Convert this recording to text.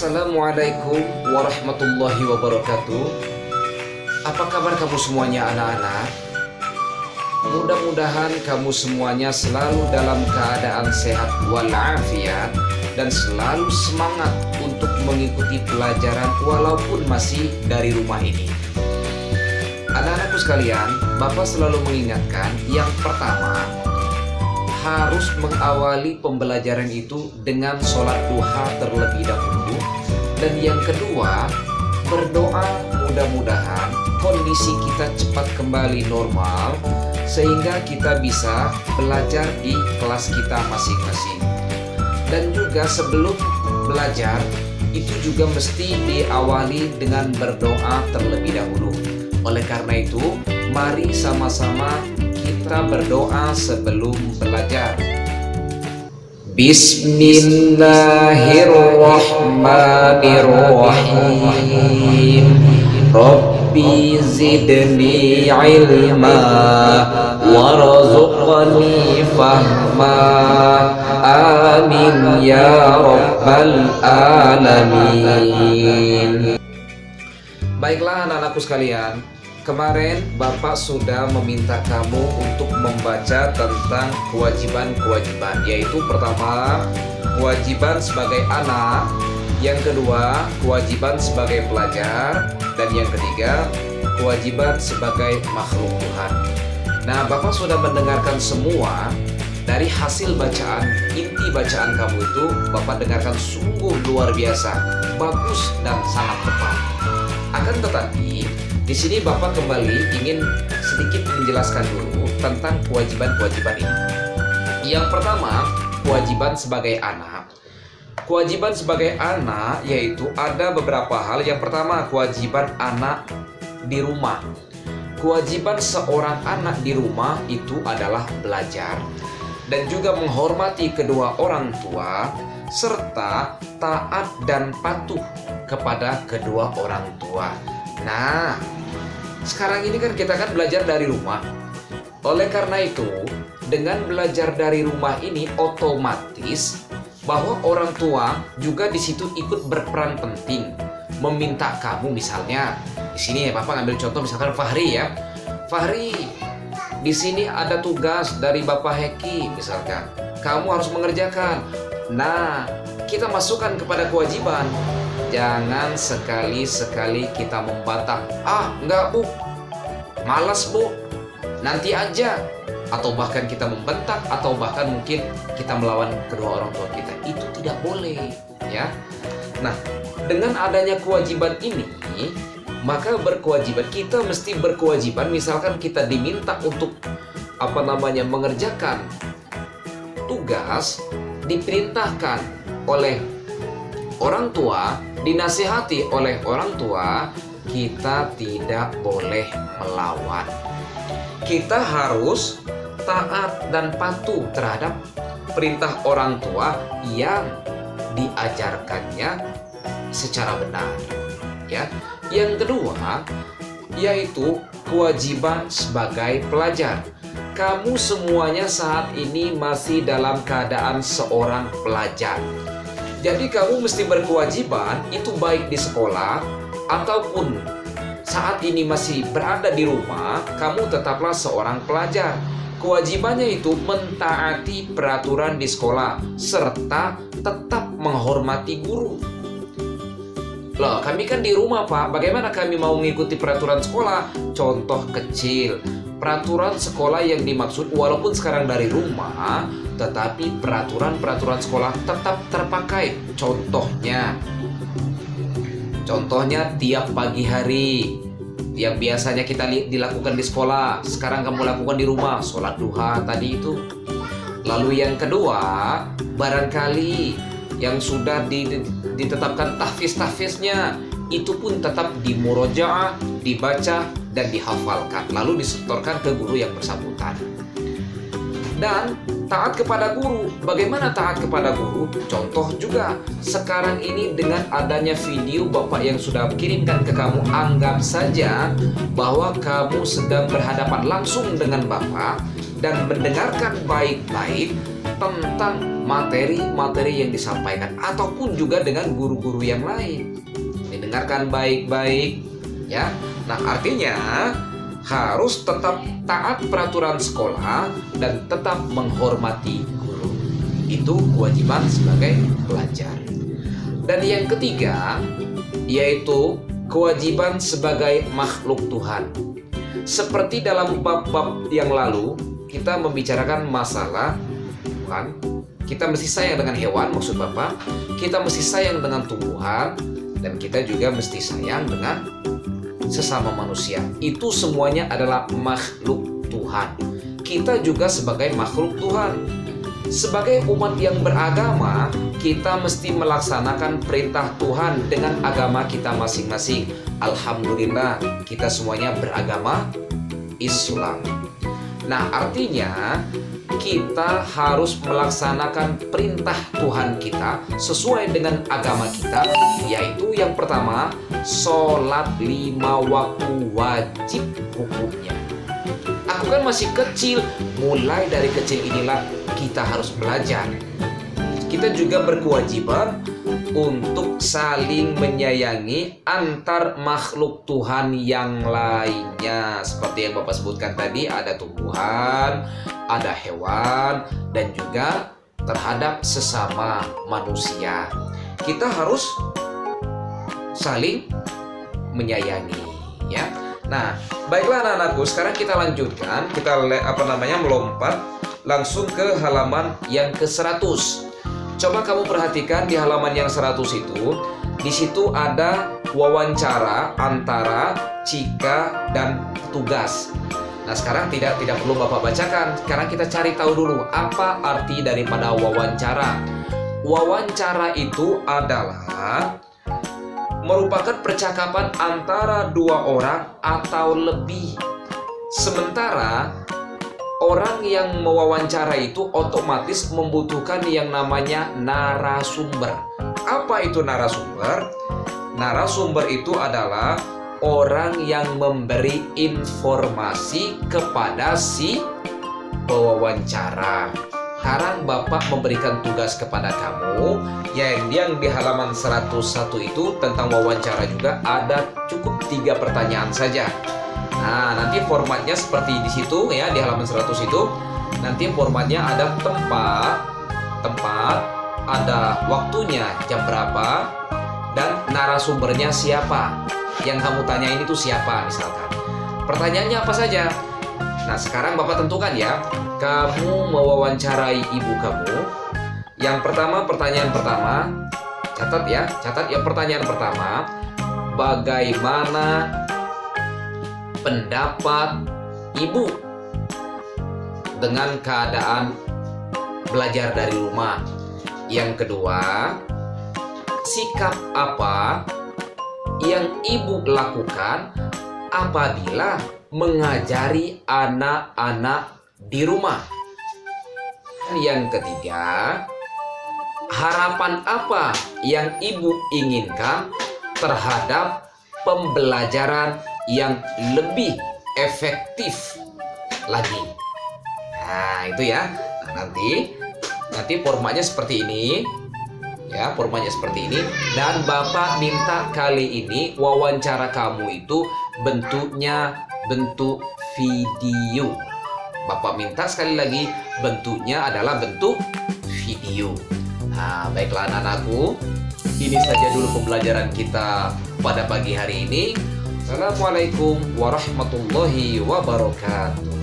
Assalamualaikum warahmatullahi wabarakatuh. Apa kabar kamu semuanya anak-anak? Mudah-mudahan kamu semuanya selalu dalam keadaan sehat walafiat dan selalu semangat untuk mengikuti pelajaran walaupun masih dari rumah ini. Anak-anakku sekalian, Bapak selalu mengingatkan yang pertama, harus mengawali pembelajaran itu dengan sholat duha terlebih dahulu. Dan yang kedua, berdoa mudah-mudahan kondisi kita cepat kembali normal sehingga kita bisa belajar di kelas kita masing-masing. Dan juga sebelum belajar itu juga mesti diawali dengan berdoa terlebih dahulu. Oleh karena itu, mari sama-sama kita berdoa sebelum belajar. Bismillahirrahmanirrahim. Rabbi zidni ilma warzuqni fahma. Amin ya rabbal alamin. Baiklah anak-anakku sekalian, kemarin Bapak sudah meminta kamu untuk membaca tentang kewajiban-kewajiban, yaitu pertama, kewajiban sebagai anak, yang kedua, kewajiban sebagai pelajar, dan yang ketiga, kewajiban sebagai makhluk Tuhan. Nah, Bapak sudah mendengarkan semua. Dari hasil bacaan, inti bacaan kamu itu Bapak dengarkan sungguh luar biasa, bagus dan sangat tepat. Akan tetapi, di sini Bapak kembali ingin sedikit menjelaskan dulu tentang kewajiban-kewajiban ini. Yang pertama, kewajiban sebagai anak. Kewajiban sebagai anak yaitu ada beberapa hal. Yang pertama, kewajiban anak di rumah. Kewajiban seorang anak di rumah itu adalah belajar dan juga menghormati kedua orang tua serta taat dan patuh kepada kedua orang tua. Nah, sekarang ini kan kita kan belajar dari rumah. Oleh karena itu, dengan belajar dari rumah ini otomatis bahwa orang tua juga di situ ikut berperan penting. Meminta kamu misalnya, di sini ya Bapak ngambil contoh misalkan Fahri ya. Fahri, di sini ada tugas dari Bapak Heki misalkan. Kamu harus mengerjakan. Nah, kita masukkan kepada kewajiban. Jangan sekali-sekali kita membantah. Enggak bu, malas bu, nanti aja. Atau bahkan kita membentak, atau bahkan mungkin kita melawan kedua orang tua kita. Itu tidak boleh, ya. Nah, dengan adanya kewajiban ini, maka kita mesti berkewajiban. Misalkan kita diminta untuk mengerjakan tugas, diperintahkan oleh orang tua, dinasihati oleh orang tua, kita tidak boleh melawan. Kita harus taat dan patuh terhadap perintah orang tua yang diajarkannya secara benar. Ya. Yang kedua, yaitu kewajiban sebagai pelajar. Kamu semuanya saat ini masih dalam keadaan seorang pelajar. Jadi kamu mesti berkewajiban, itu baik di sekolah ataupun saat ini masih berada di rumah, kamu tetaplah seorang pelajar. Kewajibannya itu mentaati peraturan di sekolah serta tetap menghormati guru. Loh, kami kan di rumah Pak, bagaimana kami mau mengikuti peraturan sekolah? Contoh kecil, peraturan sekolah yang dimaksud walaupun sekarang dari rumah, tetapi peraturan-peraturan sekolah tetap terpakai. Contohnya tiap pagi hari yang biasanya kita dilakukan di sekolah, sekarang kamu lakukan di rumah, sholat duha tadi itu. Lalu yang kedua, barangkali yang sudah ditetapkan tahfiz-tahfiznya, itu pun tetap dimurojaah, dibaca dan dihafalkan, lalu disetorkan ke guru yang bersangkutan. Dan taat kepada guru. Bagaimana taat kepada guru? Contoh juga, sekarang ini dengan adanya video Bapak yang sudah kirimkan ke kamu, anggap saja bahwa kamu sedang berhadapan langsung dengan Bapak. dan mendengarkan baik-baik tentang materi-materi yang disampaikan, ataupun juga dengan guru-guru yang lain. Didengarkan baik-baik, ya. Nah, artinya harus tetap taat peraturan sekolah dan tetap menghormati guru. Itu kewajiban sebagai pelajar. Dan yang ketiga, yaitu kewajiban sebagai makhluk Tuhan. Seperti dalam bab-bab yang lalu, kita membicarakan masalah Tuhan. Kita mesti sayang dengan hewan, maksud Bapak. Kita mesti sayang dengan tumbuhan, dan kita juga mesti sayang dengan sesama manusia. Itu semuanya adalah makhluk Tuhan. Kita juga sebagai makhluk Tuhan. Sebagai umat yang beragama, kita mesti melaksanakan perintah Tuhan dengan agama kita masing-masing. Alhamdulillah, kita semuanya beragama Islam. Nah, artinya kita harus melaksanakan perintah Tuhan kita sesuai dengan agama kita, yaitu yang pertama, sholat 5 waktu wajib hukumnya. Aku kan masih kecil, mulai dari kecil inilah kita harus belajar. Kita juga berkewajiban untuk saling menyayangi antar makhluk Tuhan yang lainnya. Seperti yang Bapak sebutkan tadi, ada tumbuhan, ada hewan, dan juga terhadap sesama manusia. Kita harus saling menyayangi, ya. Nah, baiklah anak-anakku, sekarang kita lanjutkan. Kita melompat langsung ke halaman yang ke-100. Coba kamu perhatikan di halaman yang 100 itu, di situ ada wawancara antara Cika dan tugas. Nah, sekarang tidak perlu Bapak bacakan. Sekarang kita cari tahu dulu apa arti daripada wawancara. Wawancara itu adalah merupakan percakapan antara dua orang atau lebih. Sementara orang yang mewawancara itu otomatis membutuhkan yang namanya narasumber. Apa itu narasumber? Narasumber itu adalah orang yang memberi informasi kepada si pewawancara. Sekarang Bapak memberikan tugas kepada kamu yang di halaman 101 itu tentang wawancara juga ada cukup 3 pertanyaan saja. Nah, nanti formatnya seperti di situ ya, di halaman 100 itu. Nanti formatnya ada tempat, ada waktunya jam berapa, dan narasumbernya siapa. Yang kamu tanyain itu siapa misalkan. Pertanyaannya apa saja? Nah, sekarang Bapak tentukan ya. Kamu mewawancarai ibu kamu. Yang pertama, pertanyaan pertama. Catat ya pertanyaan pertama. Bagaimana pendapat ibu dengan keadaan belajar dari rumah? Yang kedua, sikap apa yang ibu lakukan apabila mengajari anak-anak di rumah? Yang ketiga, harapan apa yang ibu inginkan terhadap pembelajaran yang lebih efektif lagi? Nah, itu ya. Nah, nanti formatnya seperti ini. Ya, formatnya seperti ini. Dan Bapak minta kali ini wawancara kamu itu bentuknya bentuk video. Bapak minta sekali lagi bentuknya adalah bentuk video. Nah, baiklah anak-anakku, ini saja dulu pembelajaran kita pada pagi hari ini. Assalamualaikum warahmatullahi wabarakatuh.